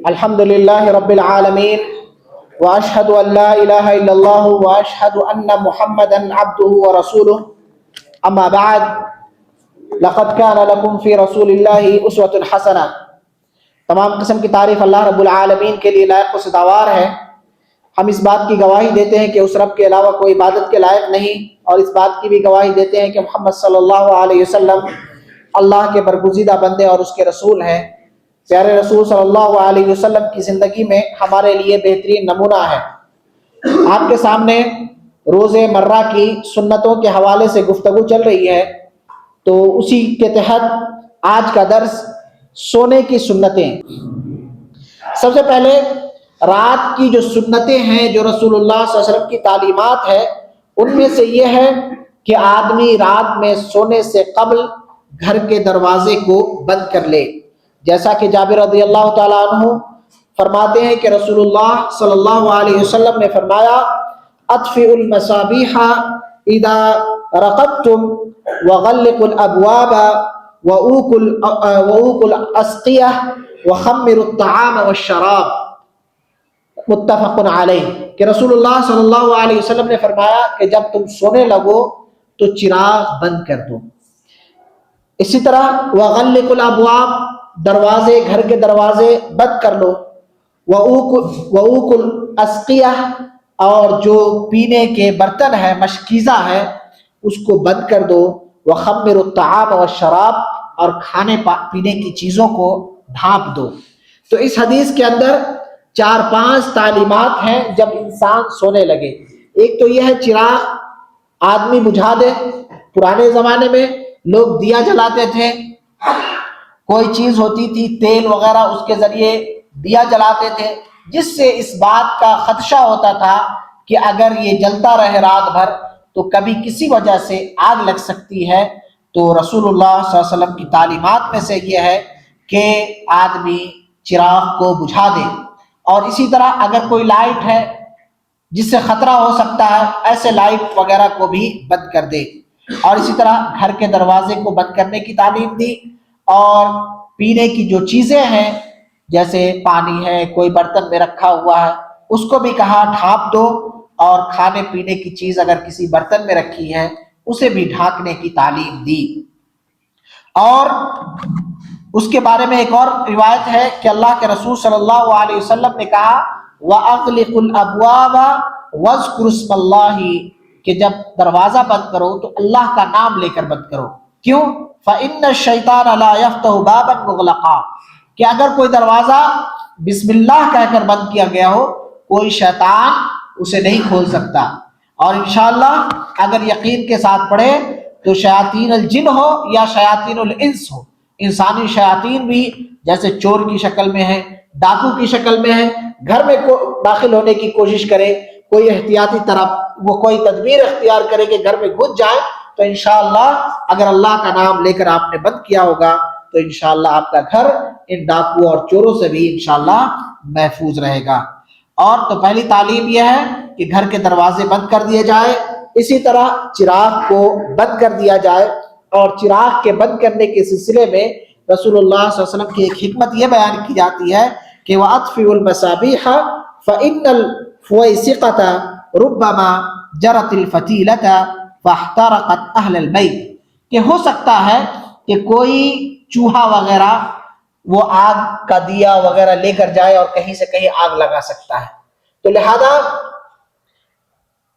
الحمدللہ رب العالمین واشہد ان لا الہ الا اللہ واشہد ان محمدا عبدہ ورسولہ اما بعد لقد کان لکم فی رسول اللہ اسوۃ حسنہ۔ تمام قسم کی تعریف اللہ رب العالمین کے لیے لائق و سزاوار ہے۔ ہم اس بات کی گواہی دیتے ہیں کہ اس رب کے علاوہ کوئی عبادت کے لائق نہیں، اور اس بات کی بھی گواہی دیتے ہیں کہ محمد صلی اللہ علیہ وسلم اللہ کے برگزیدہ بندے اور اس کے رسول ہیں۔ پیارے رسول صلی اللہ علیہ وسلم کی زندگی میں ہمارے لیے بہترین نمونہ ہے۔ آپ کے سامنے روز مرہ کی سنتوں کے حوالے سے گفتگو چل رہی ہے، تو اسی کے تحت آج کا درس سونے کی سنتیں۔ سب سے پہلے رات کی جو سنتیں ہیں، جو رسول اللہ صلی اللہ علیہ وسلم کی تعلیمات ہے، ان میں سے یہ ہے کہ آدمی رات میں سونے سے قبل گھر کے دروازے کو بند کر لے، جیسا کہ جابر رضی اللہ تعالیٰ عنہ فرماتے ہیں کہ رسول اللہ صلی اللہ علیہ وسلم نے فرمایا اطفئوا المصابیح اذا رقدتم وغلقوا الابواب وأوقوا الاسقیہ وخمروا الطعام والشراب، متفق علیہ۔ کہ رسول اللہ صلی اللہ علیہ وسلم نے فرمایا کہ جب تم سونے لگو تو چراغ بند کر دو۔ اسی طرح وغلقوا الابواب، دروازے، گھر کے دروازے بند کر لو۔ وَأُوقُوا الْأَسْقِيَةَ، اور جو پینے کے برتن ہے، مشکیزہ ہے، اس کو بند کر دو۔ وَخَمِّرُوا الطَّعَامَ وَالشَّرَابَ، اور کھانے پینے کی چیزوں کو ڈھانپ دو۔ تو اس حدیث کے اندر 4-5 تعلیمات ہیں جب انسان سونے لگے۔ ایک تو یہ ہے چراغ آدمی بجھا دے۔ پرانے زمانے میں لوگ دیا جلاتے تھے، کوئی چیز ہوتی تھی تیل وغیرہ، اس کے ذریعے دیا جلاتے تھے، جس سے اس بات کا خدشہ ہوتا تھا کہ اگر یہ جلتا رہے رات بھر تو کبھی کسی وجہ سے آگ لگ سکتی ہے۔ تو رسول اللہ صلی اللہ علیہ وسلم کی تعلیمات میں سے یہ ہے کہ آدمی چراغ کو بجھا دے۔ اور اسی طرح اگر کوئی لائٹ ہے جس سے خطرہ ہو سکتا ہے، ایسے لائٹ وغیرہ کو بھی بند کر دے۔ اور اسی طرح گھر کے دروازے کو بند کرنے کی تعلیم دی، اور پینے کی جو چیزیں ہیں جیسے پانی ہے، کوئی برتن میں رکھا ہوا ہے، اس کو بھی کہا ڈھانپ دو، اور کھانے پینے کی چیز اگر کسی برتن میں رکھی ہے اسے بھی ڈھانکنے کی تعلیم دی۔ اور اس کے بارے میں ایک اور روایت ہے کہ اللہ کے رسول صلی اللہ علیہ وسلم نے کہا وَأَغْلِقُوا الْأَبْوَابَ وَاذْكُرُوا اسْمَ اللَّهِ، کہ جب دروازہ بند کرو تو اللہ کا نام لے کر بند کرو۔ کیوں؟ فَإِنَّ الشَّيْطَانَ لَا يَفْتَحُ بَابًا مُغْلَقًا، کہ اگر کوئی دروازہ بسم اللہ کہہ کر بند کیا گیا ہو، کوئی شیطان اسے نہیں کھول سکتا۔ اور انشاءاللہ اگر یقین کے ساتھ پڑھے تو شیاطین الجن ہو یا شیاطین الانس ہو، انسانی شیاطین بھی جیسے چور کی شکل میں ہے، ڈاکو کی شکل میں ہے، گھر میں داخل ہونے کی کوشش کرے، کوئی احتیاطی طرح وہ کوئی تدبیر اختیار کرے کہ گھر میں گھس جائے، تو انشاءاللہ اگر اللہ کا نام لے کر آپ نے بند کیا ہوگا تو انشاءاللہ آپ کا گھر ان ڈاکو اور چوروں سے بھی انشاءاللہ محفوظ رہے گا۔ اور تو پہلی تعلیم یہ ہے کہ گھر کے دروازے بند کر دیے جائے، اسی طرح چراغ کو بند کر دیا جائے۔ اور چراغ کے بند کرنے کے سلسلے میں رسول اللہ صلی اللہ علیہ وسلم کی ایک حکمت یہ بیان کی جاتی ہے کہ وَأَطْفِئُوا الْمَصَابِيحَ فَإِنَّ الْفُوَيْسِقَةَ رُبَّمَا جَرَتِ الْفَتِيلَةَ فَاحْتَرَقَتْ أَهْلَ الْبَيْتِ، کہ ہو سکتا ہے کہ کوئی چوہا وغیرہ وہ آگ کا دیا وغیرہ لے کر جائے اور کہیں سے کہیں آگ لگا سکتا ہے۔ تو لہذا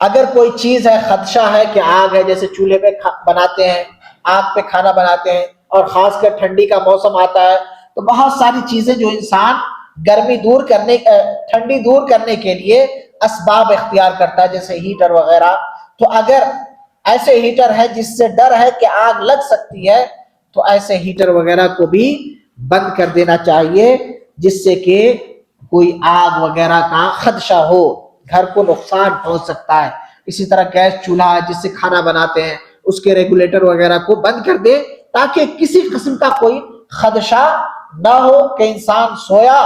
اگر کوئی چیز ہے، خدشہ ہے کہ آگ ہے، جیسے چولہے پہ بناتے ہیں، آگ پہ کھانا بناتے ہیں، اور خاص کر ٹھنڈی کا موسم آتا ہے تو بہت ساری چیزیں جو انسان ٹھنڈی دور کرنے کے لیے اسباب اختیار کرتا ہے، جیسے ہیٹر وغیرہ۔ تو اگر ایسے ہیٹر ہے جس سے ڈر ہے کہ آگ لگ سکتی ہے تو ایسے ہیٹر وغیرہ کو بھی بند کر دینا چاہیے، جس سے کہ کوئی آگ وغیرہ کا خدشہ ہو، گھر کو نقصان پہنچ سکتا ہے۔ اسی طرح گیس چولہا ہے جس سے کھانا بناتے ہیں، اس کے ریگولیٹر وغیرہ کو بند کر دے تاکہ کسی قسم کا کوئی خدشہ نہ ہو کہ انسان سویا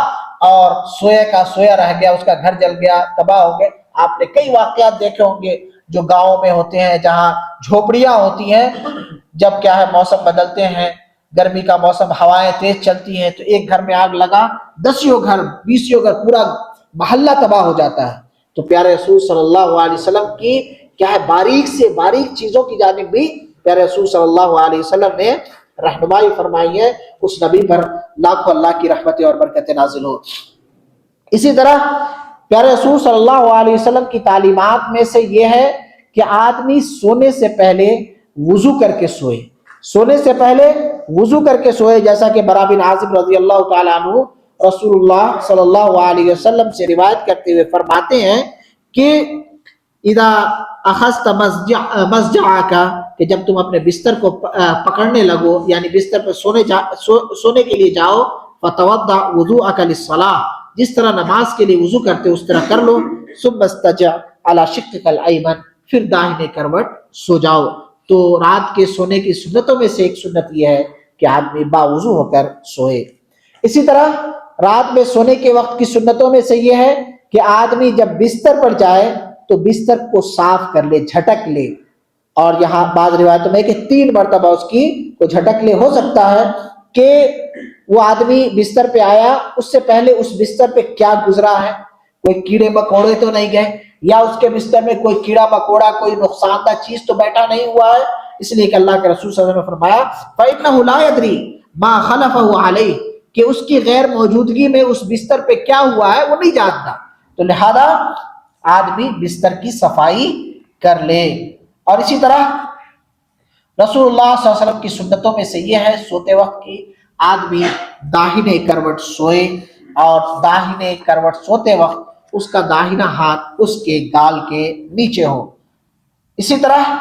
اور سویا کا سویا رہ گیا، اس کا گھر جل گیا، تباہ ہو گئے۔ آپ نے کئی واقعات دیکھے ہوں گے جو گاؤں میں ہوتے ہیں، جہاں جھوپڑیاں ہوتی ہیں، جب کیا ہے موسم بدلتے ہیں گرمی کا موسم، ہوائیں تیز چلتی ہیں تو ایک گھر میں آگ لگا 10 گھر 20 گھر پورا محلہ تباہ ہو جاتا ہے۔ تو پیارے رسول صلی اللہ علیہ وسلم کی کیا ہے باریک سے باریک چیزوں کی جانب بھی پیارے رسول صلی اللہ علیہ وسلم نے رہنمائی فرمائی ہے، اس نبی پر لاکھوں اللہ کی رحمتیں اور برکتیں نازل ہو۔ اسی طرح پیارے رسول صلی اللہ علیہ وسلم کی تعلیمات میں سے یہ ہے کہ آدمی سونے سے پہلے وضو کر کے سوئے، سونے سے پہلے وضو کر کے سوئے، جیسا کہ برا بن عازب رضی اللہ تعالیٰ عنہ رسول اللہ صلی اللہ علیہ وسلم سے روایت کرتے ہوئے فرماتے ہیں کہ اذا اخذت مضجعک، کہ جب تم اپنے بستر کو پکڑنے لگو یعنی بستر پر سونے کے لیے جاؤ، فتوضا وضوءک للصلاۃ، جس طرح نماز کے لیے وضو کرتے اس طرح کر لو، ثم استجع علی شقک الایمن، پھر داہنے کروٹ سو جاؤ۔ تو رات کے سونے کی سنتوں میں سے ایک سنت یہ ہے کہ آدمی باوضو ہو کر سوئے۔ اسی طرح رات میں سونے کے وقت کی سنتوں میں سے یہ ہے کہ آدمی جب بستر پر جائے تو بستر کو صاف کر لے، جھٹک لے، اور یہاں بعض روایتوں میں کہ 3 مرتبہ اس کی کو جھٹک لے۔ ہو سکتا ہے کہ وہ آدمی بستر پہ آیا، اس سے پہلے اس بستر پہ کیا گزرا ہے، کوئی کیڑے مکوڑے تو نہیں گئے، یا اس کے بستر میں کوئی کیڑا مکوڑا کوئی نقصان دہ چیز تو بیٹھا نہیں ہوا ہے، اس لیے کہ اللہ کے رسول صلی اللہ علیہ وسلم نے فرمایا فَإِنَّهُ لَا يَدْرِي مَا خَلَفَهُ عَلَيْهِ، کہ اس کی غیر موجودگی میں اس بستر پہ کیا ہوا ہے وہ نہیں جانتا، تو لہذا آدمی بستر کی صفائی کر لے۔ اور اسی طرح رسول اللہ صلی اللہ علیہ وسلم کی سنتوں میں سے یہ ہے سوتے وقت کی آدمی داہنے کروٹ سوئے، اور داہنے کروٹ سوتے وقت اس کا داہنا ہاتھ اس کے گال کے نیچے ہو۔ اسی طرح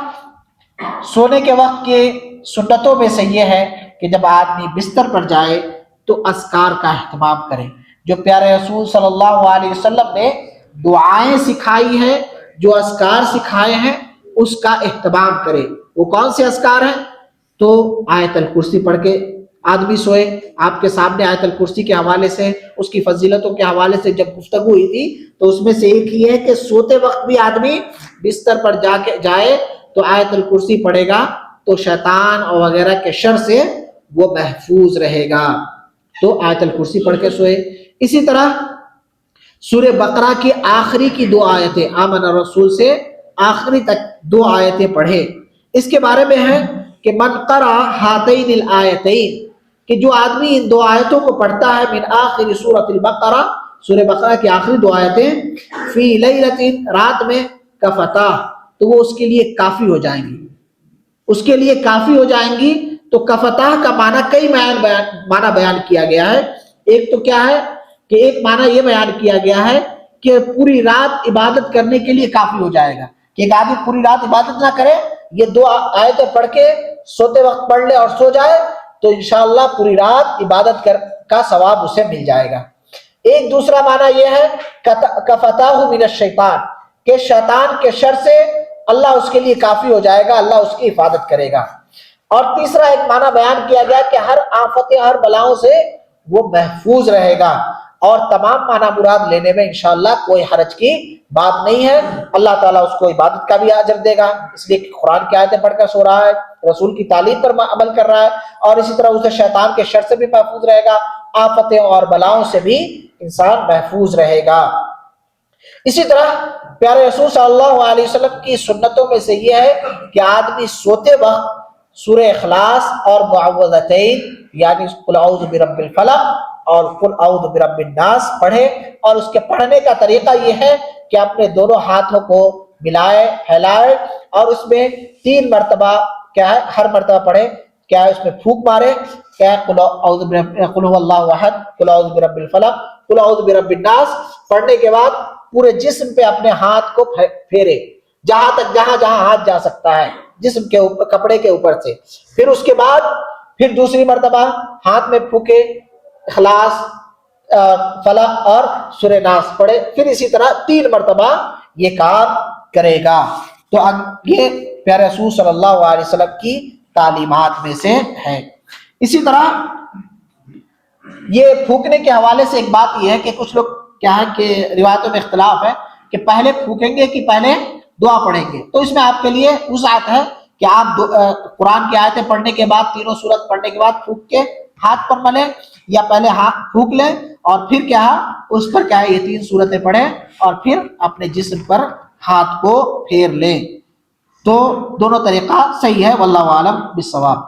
سونے کے وقت کے سنتوں میں سے یہ ہے کہ جب آدمی بستر پر جائے تو اذکار کا اہتمام کرے، جو پیارے رسول صلی اللہ علیہ وسلم نے دعائیں سکھائی ہیں، جو اذکار سکھائے ہیں اس کا اہتمام کرے۔ وہ کون سے اذکار ہیں؟ تو آیت الکرسی پڑھ کے آدمی سوئے۔ آپ کے سامنے آیت الکرسی کے حوالے سے، اس کی فضیلتوں کے حوالے سے جب گفتگو ہوئی تھی تو اس میں سے ایک یہ ہے کہ سوتے وقت بھی آدمی بستر پر جائے تو آیت الکرسی پڑھے گا تو شیطان اور وغیرہ کے شر سے وہ محفوظ رہے گا، تو آیت الکرسی پڑھ کے سوئے۔ اسی طرح سورہ بقرہ کی آخری کی 2 آیتیں، آمن الرسول سے آخری تک 2 آیتیں پڑھے۔ اس کے بارے میں ہے کہ من قرأ ہاتین الآیتین، کہ جو آدمی ان 2 آیتوں کو پڑھتا ہے، من آخر سورۃ البقرہ، سورہ بقرہ کی آخری 2 آیتیں، فی لیلۃ، رات میں، کفتہ، تو وہ اس کے لیے کافی ہو جائیں گی، اس کے لیے کافی ہو جائیں گی۔ تو کفتہ کا معنی کئی معنی بیان کیا گیا ہے۔ ایک تو کیا ہے کہ ایک معنی یہ بیان کیا گیا ہے کہ پوری رات عبادت کرنے کے لیے کافی ہو جائے گا، کہ ایک آدمی پوری رات عبادت نہ کرے، یہ 2 آیتیں پڑھ کے سوتے وقت پڑھ لے اور سو جائے تو انشاءاللہ پوری رات عبادت کا ثواب اسے مل جائے گا۔ ایک دوسرا معنی یہ ہے کفتاہ من الشیطان، کہ شیطان کے شر سے اللہ اس کے لیے کافی ہو جائے گا، اللہ اس کی حفاظت کرے گا۔ اور تیسرا ایک معنی بیان کیا گیا کہ ہر آفت ہر بلاؤں سے وہ محفوظ رہے گا، اور تمام معنی مراد لینے میں انشاءاللہ کوئی حرج کی بات نہیں ہے، اللہ تعالیٰ اس کو عبادت کا بھی اجر دے گا، اس لیے کہ قرآن کی آیتیں پڑھ کر سو رہا ہے، رسول کی تعلیم پر عمل کر رہا ہے، اور اسی طرح اسے شیطان کے شر سے بھی محفوظ رہے گا، آفتیں اور بلاؤں سے بھی انسان محفوظ رہے گا۔ اسی طرح پیارے رسول صلی اللہ علیہ وسلم کی سنتوں میں سے یہ ہے کہ آدمی سوتے وقت سورہ اخلاص اور معوذتین یعنی قل اعوذ برب الفلق اور قل اعوذ برب الناس پڑھے، اور اس کے پڑھنے کا طریقہ یہ ہے کہ اپنے دونوں ہاتھوں کو ملائے پھیلائے اور اس میں 3 مرتبہ کیا ہے ہر مرتبہ پڑھے، کیا ہے اس میں پھونک مارے، کیا ہے قل هو اللہ احد، قل اعوذ برب الفلق، قل اعوذ برب الناس، پڑھنے کے بعد پورے جسم پہ اپنے ہاتھ کو پھیرے، جہاں تک جہاں ہاتھ جا سکتا ہے جسم کے اوپر، کپڑے کے اوپر سے، پھر اس کے بعد پھر دوسری مرتبہ ہاتھ میں پھونکے، اخلاص، فلق اور سورہ ناس پڑھے، پھر اسی طرح 3 مرتبہ یہ کام کرے گا۔ تو یہ پیارے رسول صلی اللہ علیہ وسلم کی تعلیمات میں سے ہے۔ اسی طرح یہ پھونکنے کے حوالے سے ایک بات یہ ہے کہ کچھ لوگ کیا ہے کہ روایتوں میں اختلاف ہے کہ پہلے پھونکیں گے کہ پہلے دعا پڑھیں گے، تو اس میں آپ کے لیے وسعت ہے کہ آپ قرآن کی آیتیں پڑھنے کے بعد تینوں سورت پڑھنے کے بعد پھونک کے ہاتھ پر ملیں، یا پہلے ہاتھ پھونک لیں اور پھر کیا اس پر کیا ہے یہ 3 سورتیں پڑھیں اور پھر اپنے جسم پر ہاتھ کو پھیر لیں. تو دونوں طریقہ صحیح ہے، واللہ عالم بالصواب.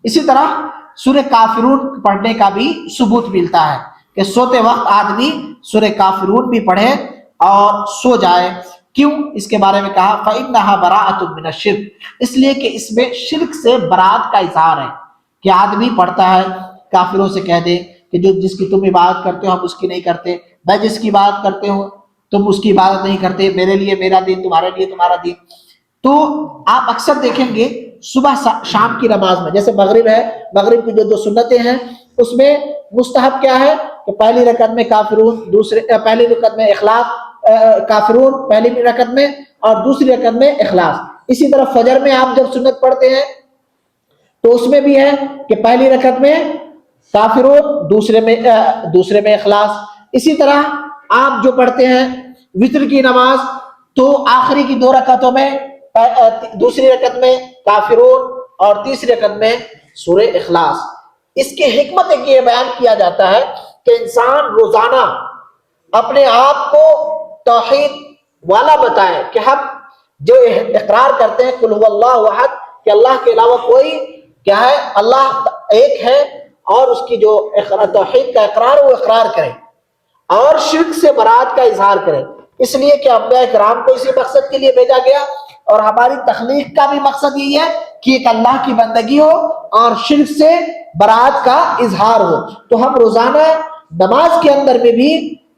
اسی طرح سورہ کافرون پڑھنے کا بھی ثبوت ملتا ہے کہ سوتے وقت آدمی سورہ کافرون بھی پڑھے اور سو جائے. کیوں؟ اس کے بارے میں کہا فَإِنَّهَا بَرَاءَةٌ مِّنَ الشِّرْكِ، اس لیے کہ اس میں شرک سے برات کا اظہار ہے. کہ آدمی پڑھتا ہے کافروں سے کہہ دے کہ جو جس کی تم عبادت کرتے ہو ہم اس کی نہیں کرتے، میں جس کی عبادت کرتے ہوں تم اس کی عبادت نہیں کرتے، میرے لیے میرا دین، تمہارے لیے تمہارا دین. تو آپ اکثر دیکھیں گے صبح شام کی نماز میں، جیسے مغرب ہے، مغرب کی جو 2 سنتیں ہیں اس میں مستحب کیا ہے کہ پہلی رکعت میں کافرون، پہلی رکعت میں اخلاص، کافرون پہلی رکعت میں اور دوسری رکعت میں اخلاص. اسی طرح فجر میں آپ جب سنت پڑھتے ہیں تو اس میں بھی ہے کہ پہلی رکعت میں کافرون، دوسرے میں اخلاص. اسی طرح آپ جو پڑھتے ہیں وتر کی نماز تو آخری کی 2 رکعتوں میں دوسری رکعت میں کافرون اور تیسری رکعت میں سورہ اخلاص. اس کے حکمت ہے کہ یہ بیان کیا جاتا ہے کہ انسان روزانہ اپنے آپ کو توحید والا بتائے کہ ہم جو اقرار کرتے ہیں قل هو اللہ احد کہ اللہ کے علاوہ کوئی کیا ہے، اللہ ایک ہے، اور اس کی جو توحید کا اقرار ہے وہ اقرار کریں اور شرک سے برات کا اظہار کریں. اس لیے کہ انبیاء کرام کو اسی مقصد کے لیے بھیجا گیا اور ہماری تخلیق کا بھی مقصد یہی ہے کہ ایک اللہ کی بندگی ہو اور شرک سے برات کا اظہار ہو. تو ہم روزانہ نماز کے اندر میں بھی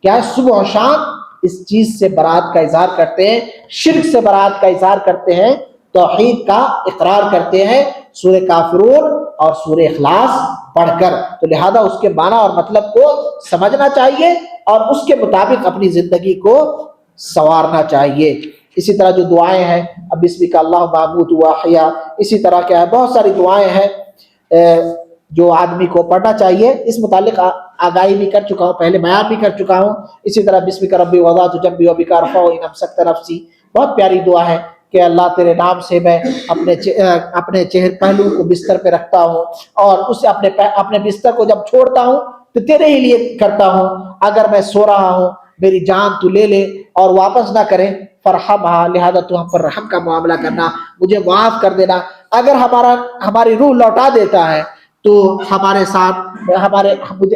کیا صبح و شام اس چیز سے برات کا اظہار کرتے ہیں، شرک سے برات کا اظہار کرتے ہیں، توحید کا اقرار کرتے ہیں سورہ کافرون اور سورہ اخلاص پڑھ کر. تو لہذا اس کے معنی اور مطلب کو سمجھنا چاہیے اور اس کے مطابق اپنی زندگی کو سنوارنا چاہیے. اسی طرح جو دعائیں ہیں، اب بسمک اللہم اموت واحیا، اسی طرح کیا ہے بہت ساری دعائیں ہیں جو آدمی کو پڑھنا چاہیے. اس متعلق آگاہی بھی کر چکا ہوں، پہلے بیان بھی کر چکا ہوں. اسی طرح بسمک ربی وضعت جنبی وبک ارفع ان امسکت نفسی، بہت پیاری دعا ہے کہ اللہ تیرے نام سے میں اپنے چہر پہلو کو بستر پہ رکھتا ہوں اور اسے اپنے بستر کو جب چھوڑتا ہوں تو تیرے ہی لیے کرتا ہوں. اگر میں سو رہا ہوں میری جان تو لے لے اور واپس نہ کرے، فرحمھا، لہذا تو ہم پر رحم کا معاملہ کرنا، مجھے معاف کر دینا. اگر ہماری روح لوٹا دیتا ہے تو ہمارے ساتھ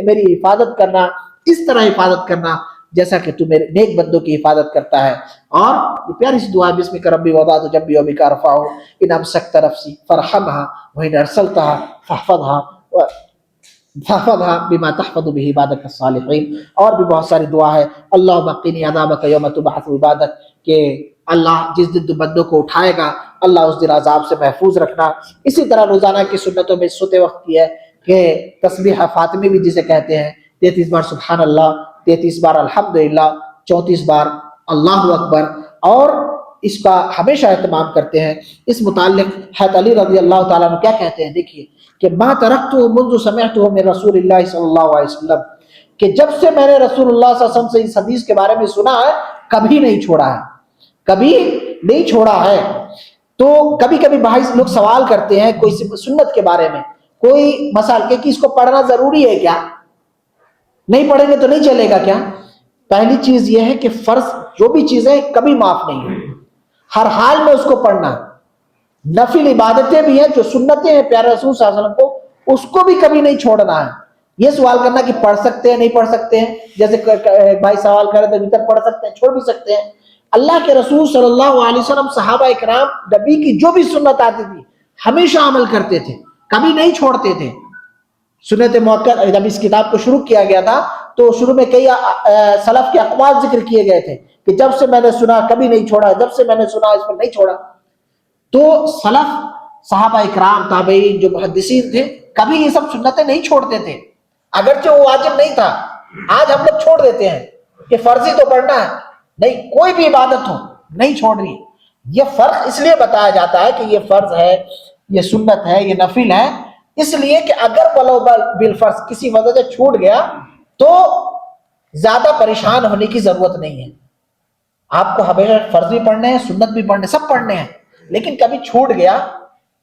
میری حفاظت کرنا، اس طرح حفاظت کرنا جیسا کہ تو میرے نیک بندوں کی حفاظت کرتا ہے. اور یہ پیاری سی دعا بسمک ربی وضعت جنبی وبک ارفع ان امسکت نفسی فرحمھا وان ارسلتھا فاحفظھا بما تحفظ به عبادک الصالحین. اور بھی بہت ساری دعا ہے. اللہم قنی عذابک یوم تبعث عبادک، کہ اللہ جس دن تو بندوں کو اٹھائے گا اللہ اس دن عذاب سے محفوظ رکھنا. اسی طرح روزانہ کی سنتوں میں سوتے وقت کی ہے کہ تسبیح فاطمی بھی جسے کہتے ہیں، 33 بار سبحان اللہ، 33 بار الحمدللہ، 34 بار اللہ اکبر، اور اس کا ہمیشہ اہتمام کرتے ہیں. اس متعلق حضرت علی رضی اللہ تعالیٰ عنہ کیا کہتے ہیں، دیکھیے کہ ما ترکتہ منذ سمعتہ من رسول اللہ صلی اللہ علیہ وسلم، کہ جب سے میں نے رسول اللہ صلی اللہ علیہ وسلم سے اس حدیث کے بارے میں سنا ہے کبھی نہیں چھوڑا ہے، کبھی نہیں چھوڑا ہے. تو کبھی کبھی بھائی لوگ سوال کرتے ہیں کوئی سنت کے بارے میں، کوئی مسائل کہ اس کو پڑھنا ضروری ہے کیا، نہیں پڑھیں گے تو نہیں چلے گا کیا؟ پہلی چیز یہ ہے کہ فرض جو بھی چیزیں کبھی معاف نہیں ہے، ہر حال میں اس کو پڑھنا. نفل عبادتیں بھی ہیں جو سنتیں ہیں پیارے رسول صلی اللہ علیہ وسلم کو، اس کو بھی کبھی نہیں چھوڑنا ہے. یہ سوال کرنا کہ پڑھ سکتے ہیں نہیں پڑھ سکتے ہیں، جیسے بھائی سوال کرے تو تک پڑھ سکتے ہیں چھوڑ بھی سکتے ہیں. اللہ کے رسول صلی اللہ علیہ وسلم صحابہ اکرام نبی کی جو بھی سنت آتی تھی ہمیشہ عمل کرتے تھے، کبھی نہیں چھوڑتے تھے. سنت موقع جب اس کتاب کو شروع کیا گیا تھا تو شروع میں کئی سلف کے اقوال ذکر کیے گئے تھے کہ جب سے میں نے سنا کبھی نہیں چھوڑا، جب سے میں نے سنا اس پر نہیں چھوڑا. تو سلف صحابہ اکرام تابعین جو محدثین تھے کبھی یہ سب سنتیں نہیں چھوڑتے تھے، اگرچہ وہ واجب نہیں تھا. آج ہم لوگ چھوڑ دیتے ہیں کہ فرضی تو پڑھنا ہے، نہیں کوئی بھی عبادت ہو نہیں چھوڑنی. یہ فرق اس لیے بتایا جاتا ہے کہ یہ فرض ہے، یہ سنت ہے، یہ نفل ہے، اس لیے کہ اگر ولو بالفرض کسی وجہ سے چھوٹ گیا تو زیادہ پریشان ہونے کی ضرورت نہیں ہے. آپ کو ہمیشہ فرض بھی پڑھنے ہیں، سنت بھی پڑھنے، سب پڑھنے ہیں، لیکن کبھی چھوٹ گیا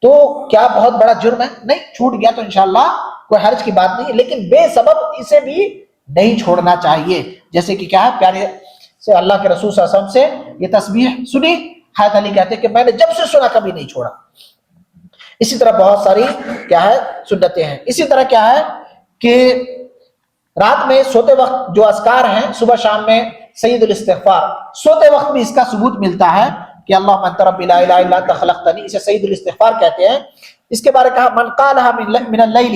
تو کیا بہت بڑا جرم ہے؟ نہیں، چھوٹ گیا تو انشاءاللہ کوئی حرج کی بات نہیں ہے، لیکن بے سبب اسے بھی نہیں چھوڑنا چاہیے. جیسے کہ کیا ہے، پیارے سے اللہ کے رسول صلی اللہ علیہ وسلم سے یہ تسبیح سنی، حضرت علی کہتے ہیں کہ میں نے جب سے سنا کبھی نہیں چھوڑا. اسی طرح بہت ساری کیا ہے سنتیں ہیں. اسی طرح کیا ہے کہ رات میں سوتے وقت جو اذکار ہیں صبح شام میں سید الاستغفار، سوتے وقت بھی اس کا ثبوت ملتا ہے کہ اللہم انت ربی لا الہ الا انت خلقتنی، اسے سید الاستغفار کہتے ہیں. اس کے بارے کہا من قالها من اللیل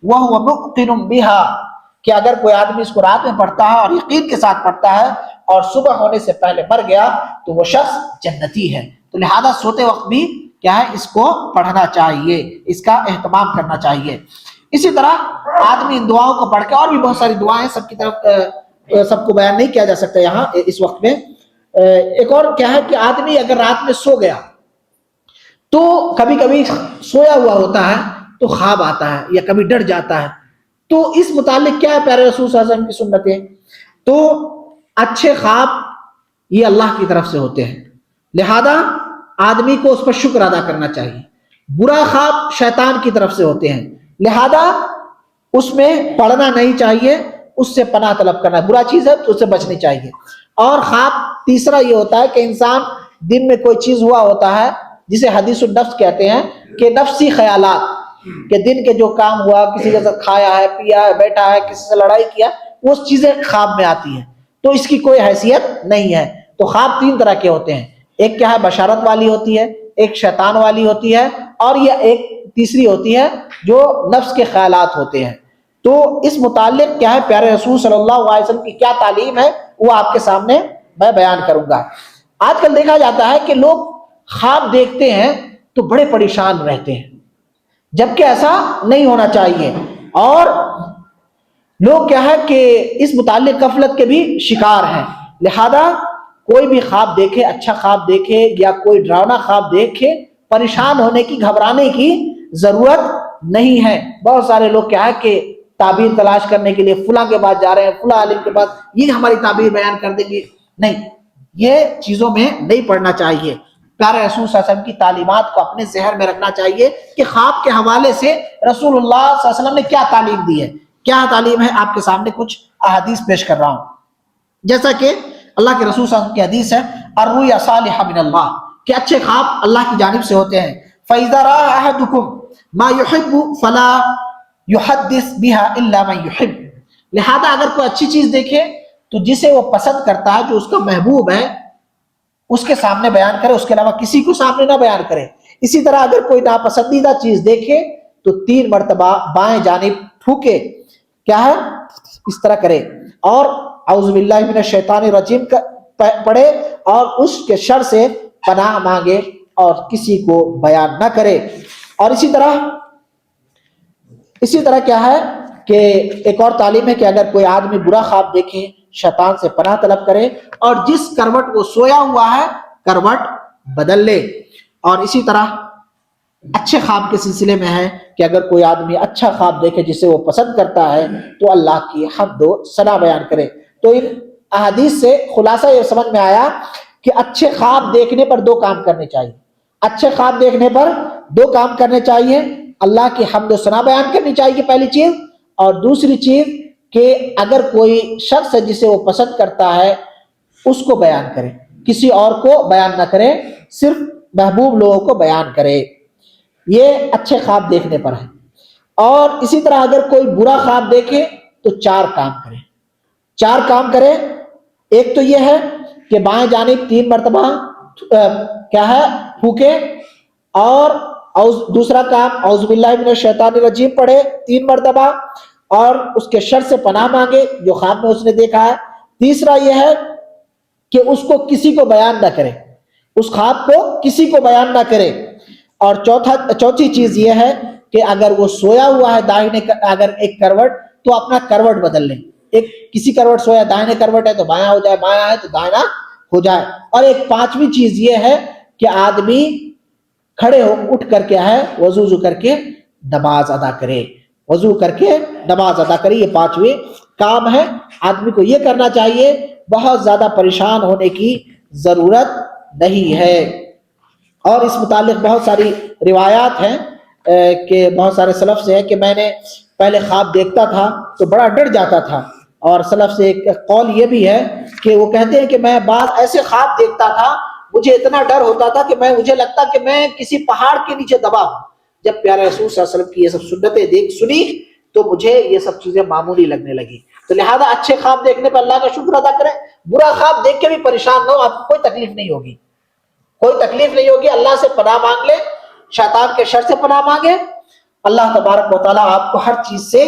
وهو موقن بها، کہ اگر کوئی آدمی اس کو رات میں پڑھتا ہے اور یقین کے ساتھ پڑھتا ہے اور صبح ہونے سے پہلے مر گیا تو وہ شخص جنتی ہے. تو لہذا سوتے وقت بھی کیا ہے اس کو پڑھنا چاہیے، اس کا اہتمام کرنا چاہیے. اسی طرح آدمی ان دعاؤں کو پڑھ کے، اور بھی بہت ساری دعائیں سب کی طرف سب کو بیان نہیں کیا جا سکتا یہاں اس وقت میں. ایک اور کیا ہے کہ آدمی اگر رات میں سو گیا تو کبھی کبھی سویا ہوا ہوتا ہے تو خواب آتا ہے یا کبھی ڈر جاتا ہے، تو اس متعلق کیا ہے پیارے رسول صلی اللہ علیہ وسلم کی سنتیں؟ تو اچھے خواب یہ اللہ کی طرف سے ہوتے ہیں، لہذا آدمی کو اس پر شکر ادا کرنا چاہیے. برا خواب شیطان کی طرف سے ہوتے ہیں، لہذا اس میں پڑھنا نہیں چاہیے، اس سے پناہ طلب کرنا، برا چیز ہے تو اس سے بچنی چاہیے. اور خواب تیسرا یہ ہوتا ہے کہ انسان دن میں کوئی چیز ہوا ہوتا ہے جسے حدیث النفس کہتے ہیں، کہ نفسی خیالات، کہ دن کے جو کام ہوا، کسی کے ساتھ کھایا ہے، پیا ہے، بیٹھا ہے، کسی سے لڑائی کیا، وہ چیزیں خواب میں آتی ہیں، تو اس کی کوئی حیثیت نہیں ہے. تو خواب تین طرح کے ہوتے ہیں، ایک کیا ہے بشارت والی ہوتی ہے، ایک شیطان والی ہوتی ہے، اور یہ ایک تیسری ہوتی ہے جو نفس کے خیالات ہوتے ہیں. تو اس متعلق کیا ہے پیارے رسول صلی اللہ علیہ وسلم کی کیا تعلیم ہے وہ آپ کے سامنے میں بیان کروں گا. آج کل دیکھا جاتا ہے کہ لوگ خواب دیکھتے ہیں تو بڑے پریشان رہتے ہیں، جبکہ ایسا نہیں ہونا چاہیے. اور لوگ کیا ہے کہ اس متعلق غفلت کے بھی شکار ہیں. لہذا کوئی بھی خواب دیکھے، اچھا خواب دیکھے یا کوئی ڈراؤنا خواب دیکھے، پریشان ہونے کی، گھبرانے کی ضرورت نہیں ہے. بہت سارے لوگ کیا ہے کہ تعبیر تلاش کرنے کے لیے فلاں کے پاس جا رہے ہیں، فلاں عالم کے پاس، یہ ہماری تعبیر بیان کر دیں گے. نہیں، یہ چیزوں میں نہیں پڑھنا چاہیے. پیارے رسول صلی اللہ علیہ وسلم کی تعلیمات کو اپنے ذہن میں رکھنا چاہیے کہ خواب کے حوالے سے رسول اللہ صلی اللہ علیہ وسلم نے کیا تعلیم دی ہے. کیا تعلیم ہے؟ آپ کے سامنے کچھ احادیث پیش کر رہا ہوں. جیسا کہ اللہ کے رسول صلی اللہ علیہ وسلم کی حدیث ہے، الرؤیا صالحہ من اللہ، کہ اچھے خواب اللہ کی جانب سے ہوتے ہیں. فَإِذَا رَأَىٰ أَحَدُكُمْ مَا يُحِبُّ فَلَا يُحَدِّثْ بِهَا إِلَّا مَن يُحِبُّ. لہذا اگر کوئی اچھی چیز دیکھے تو جسے وہ پسند کرتا ہے، جو اس کا محبوب ہے، اس کے سامنے بیان کرے، اس کے علاوہ کسی کو سامنے نہ بیان کرے. اسی طرح اگر کوئی ناپسندیدہ چیز دیکھے تو 3 مرتبہ بائیں جانب تھوکے، کیا ہے اس طرح کرے، اور اعوذ باللہ من الشیطان الرجیم پڑھے اور اس کے شر سے پناہ مانگے اور کسی کو بیان نہ کرے. اور اسی طرح کیا ہے کہ ایک اور تعلیم ہے کہ اگر کوئی آدمی برا خواب دیکھے، شیطان سے پناہ طلب کرے اور جس کروٹ وہ سویا ہوا ہے کروٹ بدل لے. اور اسی طرح اچھے خواب کے سلسلے میں ہے کہ اگر کوئی آدمی اچھا خواب دیکھے جسے وہ پسند کرتا ہے تو اللہ کی حمد و ثنا بیان کرے. تو ان احادیث سے خلاصہ یہ سمجھ میں آیا کہ اچھے خواب دیکھنے پر 2 کام کرنے چاہیے. اچھے خواب دیکھنے پر 2 کام کرنے چاہیے، اللہ کی حمد و ثنا بیان کرنی چاہیے پہلی چیز، اور دوسری چیز کہ اگر کوئی شخص ہے جسے وہ پسند کرتا ہے اس کو بیان کرے، کسی اور کو بیان نہ کرے، صرف محبوب لوگوں کو بیان کرے. یہ اچھے خواب دیکھنے پر ہے. اور اسی طرح اگر کوئی برا خواب دیکھے تو 4 کام کرے. 4 کام کرے. ایک تو یہ ہے کہ بائیں جانب 3 مرتبہ کیا ہے پھونکے، اور دوسرا کام اعوذ باللہ من الشیطان الرجیم پڑھے 3 مرتبہ اور اس کے شر سے پناہ مانگے جو خواب میں اس نے دیکھا ہے. تیسرا یہ ہے کہ اس کو کسی کو بیان نہ کرے، اس خواب کو کسی کو بیان نہ کرے. اور چوتھی چیز یہ ہے کہ اگر وہ سویا ہوا ہے داہنے اگر ایک کروٹ تو اپنا کروٹ بدل لیں. ایک کسی کروٹ سویا، داہنے کروٹ ہے تو بایاں ہو جائے، بایاں ہے تو داہنا ہو جائے. اور ایک 5ویں چیز یہ ہے کہ آدمی کھڑے ہو اٹھ کر کے ہے وضو کر کے نماز ادا کرے، وضو کر کے نماز ادا کرے. یہ 5ویں کام ہے، آدمی کو یہ کرنا چاہیے. بہت زیادہ پریشان ہونے کی ضرورت نہیں ہے. اور اس متعلق بہت ساری روایات ہیں کہ بہت سارے سلف سے ہے کہ میں نے پہلے خواب دیکھتا تھا تو بڑا ڈر جاتا تھا، اور سلف سے ایک قول یہ بھی ہے کہ وہ کہتے ہیں کہ میں بعض ایسے خواب دیکھتا تھا مجھے اتنا ڈر ہوتا تھا کہ مجھے لگتا کہ میں کسی پہاڑ کے نیچے دبا ہوں۔ جب پیارے رسول صلی اللہ علیہ وسلم کی یہ سب سنتیں سنی تو مجھے یہ سب چیزیں معمولی لگنے لگی۔ تو لہذا اچھے خواب دیکھنے پہ اللہ کا شکر ادا کریں، برا خواب دیکھ کے بھی پریشان نہ ہو، آپ کو کوئی تکلیف نہیں ہوگی، کوئی تکلیف نہیں ہوگی۔ اللہ سے پناہ مانگ لے، شیطان کے شر سے پناہ مانگے، اللہ تبارک و تعالیٰ آپ کو ہر چیز سے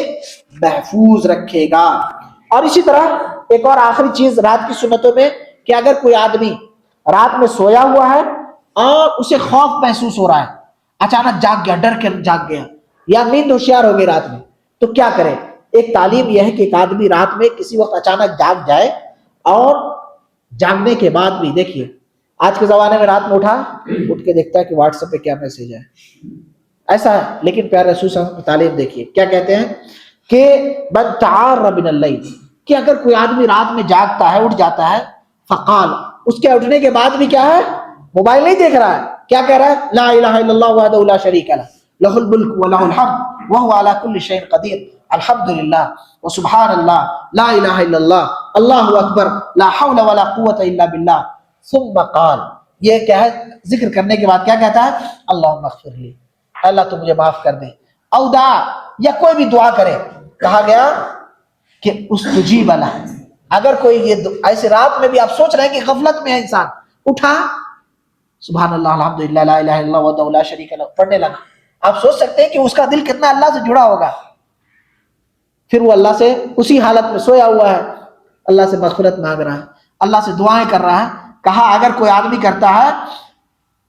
محفوظ رکھے گا۔ اور اسی طرح ایک اور آخری چیز رات کی سنتوں میں کہ اگر کوئی آدمی رات میں سویا ہوا ہے اور اسے خوف محسوس ہو رہا ہے، اچانک جاگ گیا، ڈر کے جاگ گیا، یا نیند ہوشیار ہو گئی رات میں، تو کیا کرے؟ ایک تعلیم یہ ہے کہ ایک آدمی رات میں کسی وقت اچانک جاگ جائے، اور جاگنے کے بعد بھی دیکھیے آج کے زمانے میں رات میں اٹھ کے دیکھتا ہے کہ واٹس ایپ پہ کیا میسج ہے، ایسا ہے، لیکن پیارے رسول صلی اللہ علیہ وسلم کی تعلیم دیکھیے کیا کہتے ہیں کہ من تعار من اللیل، کہ اگر کوئی آدمی رات میں جاگتا ہے، اٹھ جاتا ہے، فقال، اس کے اٹھنے کے بعد بھی کیا ہے؟ موبائل نہیں دیکھ رہا ہے، کیا کہہ رہا ہے؟ لا الہ الا اللہ وحدہ لا شریک لہ لہ الملک ولہ الحمد وہو علی کل شیء قدیر، الحمدللہ وسبحان اللہ لا الہ الا اللہ اللہ اکبر لا حول ولا قوۃ الا باللہ، ثم قال، یہ کیا ہے؟ ذکر کرنے کے بعد کیا کہتا ہے؟ اللہم اغفر لی، اللہ تو مجھے معاف کر دے، او دعا، یا کوئی بھی دعا کرے، کہا گیا کہ استجیب لہ، اگر کوئی یہ ایسے رات میں بھی آپ سوچ رہے ہیں کہ غفلت میں ہے انسان، اٹھا سبحان اللہ الحمدللہ لا الہ الا اللہ وحدہ لا شریک لہ پڑھنے لگا، آپ سوچ سکتے ہیں کہ اس کا دل کتنا اللہ سے جڑا ہوگا، پھر وہ اللہ سے اسی حالت میں سویا ہوا ہے، اللہ سے مغفرت مانگ رہا ہے، اللہ سے دعائیں کر رہا ہے۔ کہا اگر کوئی آدمی کرتا ہے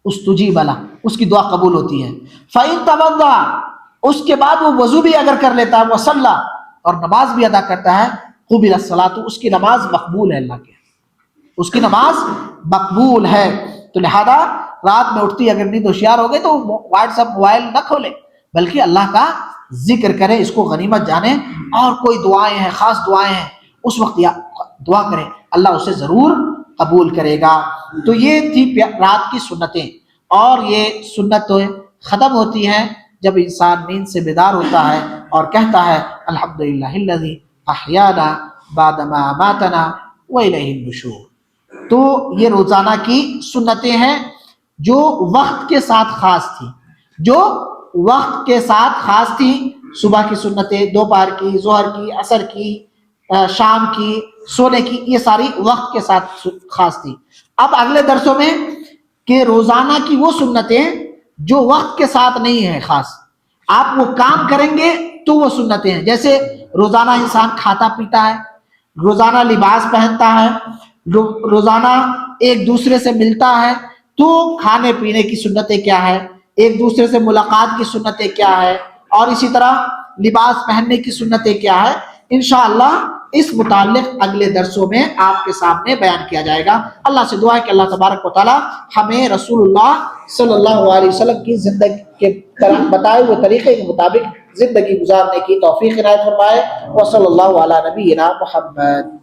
استجیب لہ، اس کی دعا قبول ہوتی ہے۔ فَإِن تَوَضَّأَ، اس کے بعد وہ وضو بھی اگر کر لیتا ہے، وصلی، اور نماز بھی ادا کرتا ہے، قبل الصلاۃ، اس کی نماز مقبول ہے، اللہ کے اس کی نماز مقبول ہے۔ تو لہذا رات میں اٹھتی اگر نیند ہوشیار ہو گئی تو واٹس ایپ موبائل نہ کھولے، بلکہ اللہ کا ذکر کرے، اس کو غنیمت جانے، اور کوئی دعائیں ہیں، خاص دعائیں ہیں، اس وقت دعا کرے، اللہ اسے ضرور قبول کرے گا۔ تو یہ تھی رات کی سنتیں، اور یہ سنت ختم ہوتی ہے جب انسان نیند سے بیدار ہوتا ہے اور کہتا ہے الحمدللہ الذی احیانا بعد ما اماتنا والیہ النشور۔ تو یہ روزانہ کی سنتیں ہیں جو وقت کے ساتھ خاص تھی، جو وقت کے ساتھ خاص تھی، صبح کی سنتیں، دوپہر کی، ظہر کی، عصر کی، شام کی، سونے کی، یہ ساری وقت کے ساتھ خاص تھی۔ اب اگلے درسوں میں کہ روزانہ کی وہ سنتیں جو وقت کے ساتھ نہیں ہیں خاص، آپ وہ کام کریں گے تو وہ سنتیں ہیں، جیسے روزانہ انسان کھاتا پیتا ہے، روزانہ لباس پہنتا ہے، روزانہ ایک دوسرے سے ملتا ہے، تو کھانے پینے کی سنتیں کیا ہے، ایک دوسرے سے ملاقات کی سنتیں کیا ہے، اور اسی طرح لباس پہننے کی سنتیں کیا ہے، انشاءاللہ اس متعلق اگلے درسوں میں آپ کے سامنے بیان کیا جائے گا۔ اللہ سے دعا ہے کہ اللہ تبارک و تعالی ہمیں رسول اللہ صلی اللہ علیہ وسلم کی زندگی کے بتائے ہوئے طریقے کے مطابق زندگی گزارنے کی توفیق عنایت فرمائے۔ وصلی اللہ علی نبینا محمد۔